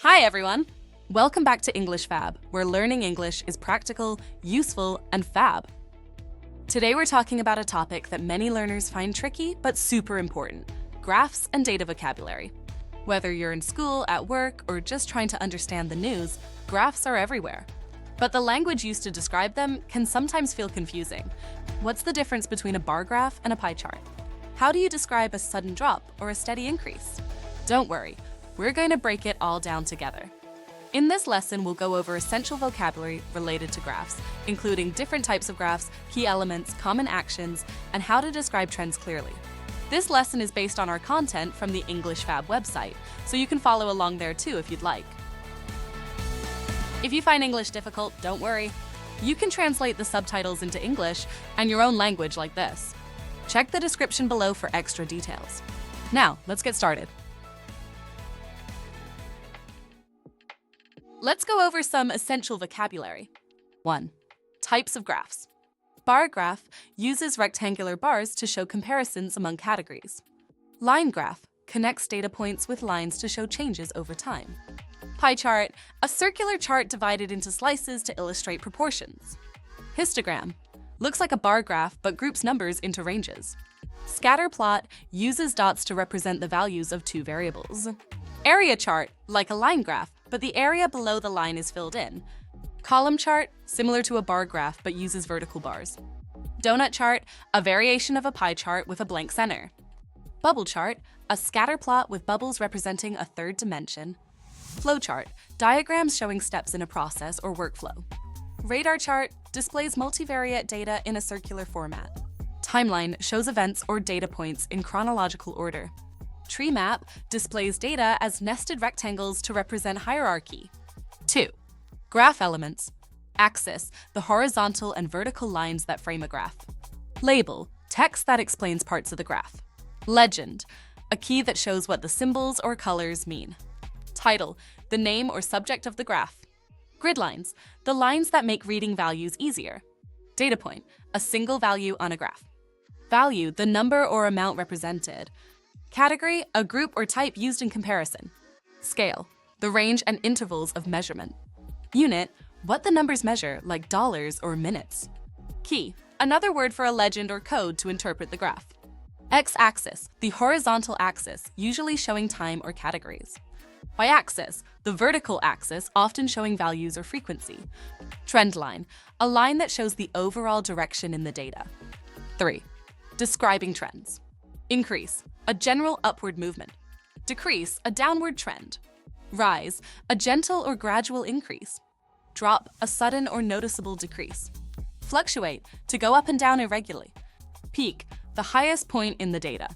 Hi everyone! Welcome back to English Fab, where learning English is practical, useful, and fab. Today we're talking about a topic that many learners find tricky but super important: graphs and data vocabulary. Whether you're in school, at work, or just trying to understand the news, graphs are everywhere. But the language used to describe them can sometimes feel confusing. What's the difference between a bar graph and a pie chart? How do you describe a sudden drop or a steady increase? Don't worry, we're going to break it all down together. In this lesson, we'll go over essential vocabulary related to graphs, including different types of graphs, key elements, common actions, and how to describe trends clearly. This lesson is based on our content from the English Fab website, so you can follow along there too if you'd like. If you find English difficult, don't worry. You can translate the subtitles into English and your own language like this. Check the description below for extra details. Now, let's get started. Let's go over some essential vocabulary. 1. Types of graphs. Bar graph uses rectangular bars to show comparisons among categories. Line graph connects data points with lines to show changes over time. Pie chart, a circular chart divided into slices to illustrate proportions. Histogram looks like a bar graph but groups numbers into ranges. Scatter plot uses dots to represent the values of two variables. Area chart, like a line graph, but the area below the line is filled in. Column chart, similar to a bar graph but uses vertical bars. Donut chart, a variation of a pie chart with a blank center. Bubble chart, a scatter plot with bubbles representing a third dimension. Flowchart, diagrams showing steps in a process or workflow. Radar chart displays multivariate data in a circular format. Timeline shows events or data points in chronological order. Tree map displays data as nested rectangles to represent hierarchy. 2. Graph elements. Axis, the horizontal and vertical lines that frame a graph. Label, text that explains parts of the graph. Legend, a key that shows what the symbols or colors mean. Title, the name or subject of the graph. Grid lines, the lines that make reading values easier. Data point, a single value on a graph. Value, the number or amount represented. Category, a group or type used in comparison. Scale, the range and intervals of measurement. Unit, what the numbers measure, like dollars or minutes. Key, another word for a legend or code to interpret the graph. X-axis, the horizontal axis, usually showing time or categories. Y-axis, the vertical axis, often showing values or frequency. Trend line, a line that shows the overall direction in the data. 3. Describing trends. Increase, a general upward movement. Decrease, a downward trend. Rise, a gentle or gradual increase. Drop, a sudden or noticeable decrease. Fluctuate, to go up and down irregularly. Peak, the highest point in the data.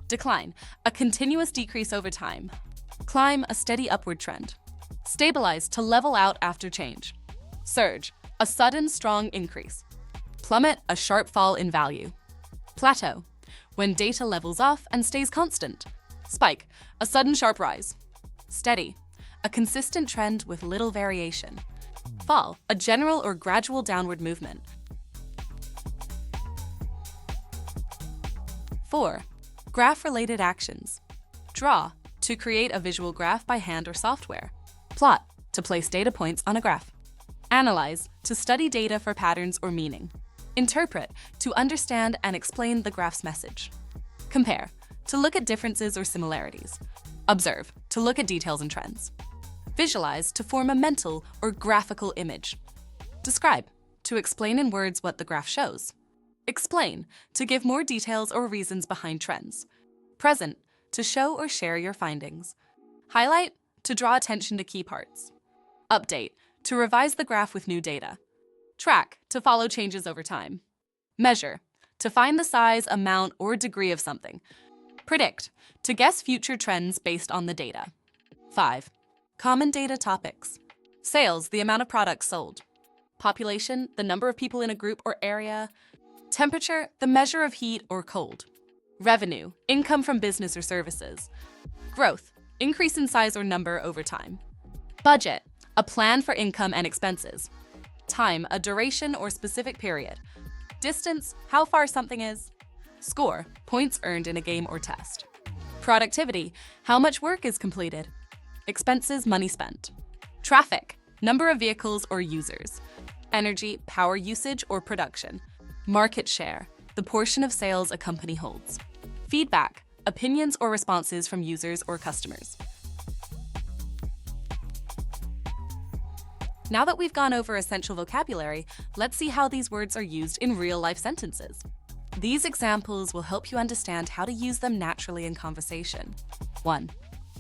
Decline, a continuous decrease over time. Climb, a steady upward trend. Stabilize, to level out after change. Surge, a sudden, strong increase. Plummet, a sharp fall in value. Plateau, when data levels off and stays constant. Spike, a sudden sharp rise. Steady, a consistent trend with little variation. Fall, a general or gradual downward movement. 4. Graph-related actions. Draw, to create a visual graph by hand or software. Plot, to place data points on a graph. Analyze, to study data for patterns or meaning. Interpret, to understand and explain the graph's message. Compare, to look at differences or similarities. Observe, to look at details and trends. Visualize, to form a mental or graphical image. Describe, to explain in words what the graph shows. Explain, to give more details or reasons behind trends. Present, to show or share your findings. Highlight, to draw attention to key parts. Update, to revise the graph with new data. Track, to follow changes over time. Measure, to find the size, amount, or degree of something. Predict, to guess future trends based on the data. 5. Common data topics. Sales, the amount of products sold. Population, the number of people in a group or area. Temperature, the measure of heat or cold. Revenue, income from business or services. Growth, increase in size or number over time. Budget, a plan for income and expenses. Time, a duration or specific period. Distance, how far something is. Score, points earned in a game or test. Productivity, how much work is completed. expenses, money spent. Traffic, number of vehicles or users. Energy, power usage or production. Market share, the portion of sales a company holds. Feedback, opinions or responses from users or customers. Now that we've gone over essential vocabulary, let's see how these words are used in real-life sentences. These examples will help you understand how to use them naturally in conversation. 1.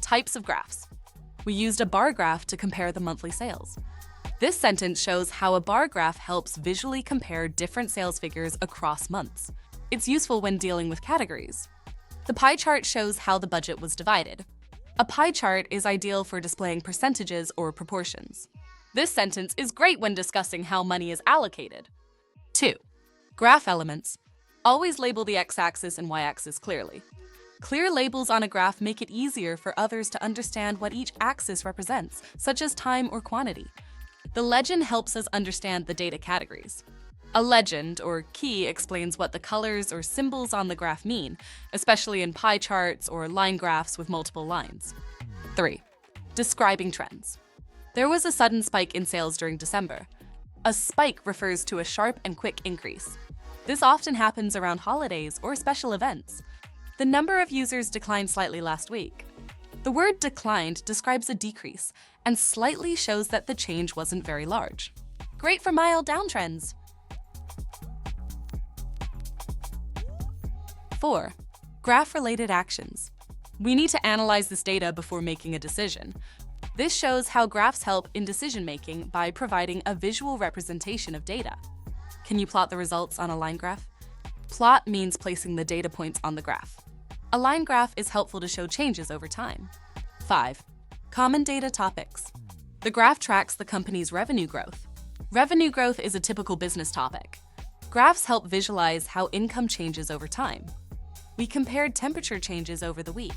Types of graphs. We used a bar graph to compare the monthly sales. This sentence shows how a bar graph helps visually compare different sales figures across months. It's useful when dealing with categories. The pie chart shows how the budget was divided. A pie chart is ideal for displaying percentages or proportions. This sentence is great when discussing how money is allocated. 2. Graph elements. Always label the x-axis and y-axis clearly. Clear labels on a graph make it easier for others to understand what each axis represents, such as time or quantity. The legend helps us understand the data categories. A legend, or key, explains what the colors or symbols on the graph mean, especially in pie charts or line graphs with multiple lines. 3. Describing trends. There was a sudden spike in sales during December. A spike refers to a sharp and quick increase. This often happens around holidays or special events. The number of users declined slightly last week. The word declined describes a decrease and slightly shows that the change wasn't very large. Great for mild downtrends. 4. Graph-related actions. We need to analyze this data before making a decision. This shows how graphs help in decision-making by providing a visual representation of data. Can you plot the results on a line graph? Plot means placing the data points on the graph. A line graph is helpful to show changes over time. 5. Common data topics. The graph tracks the company's revenue growth. Revenue growth is a typical business topic. Graphs help visualize how income changes over time. We compared temperature changes over the week.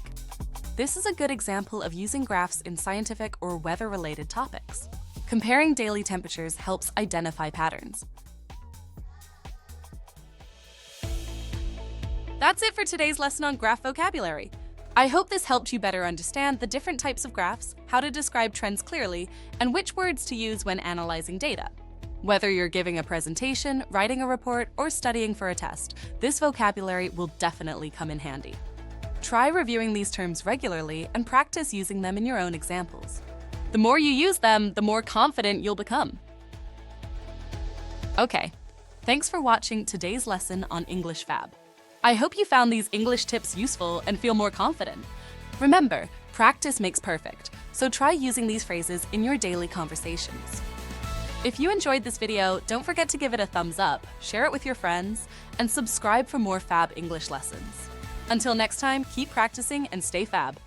This is a good example of using graphs in scientific or weather-related topics. Comparing daily temperatures helps identify patterns. That's it for today's lesson on graph vocabulary. I hope this helped you better understand the different types of graphs, how to describe trends clearly, and which words to use when analyzing data. Whether you're giving a presentation, writing a report, or studying for a test, this vocabulary will definitely come in handy. Try reviewing these terms regularly and practice using them in your own examples. The more you use them, the more confident you'll become. Okay, thanks for watching today's lesson on English Fab. I hope you found these English tips useful and feel more confident. Remember, practice makes perfect, so try using these phrases in your daily conversations. If you enjoyed this video, don't forget to give it a thumbs up, share it with your friends, and subscribe for more Fab English lessons. Until next time, keep practicing and stay Fab.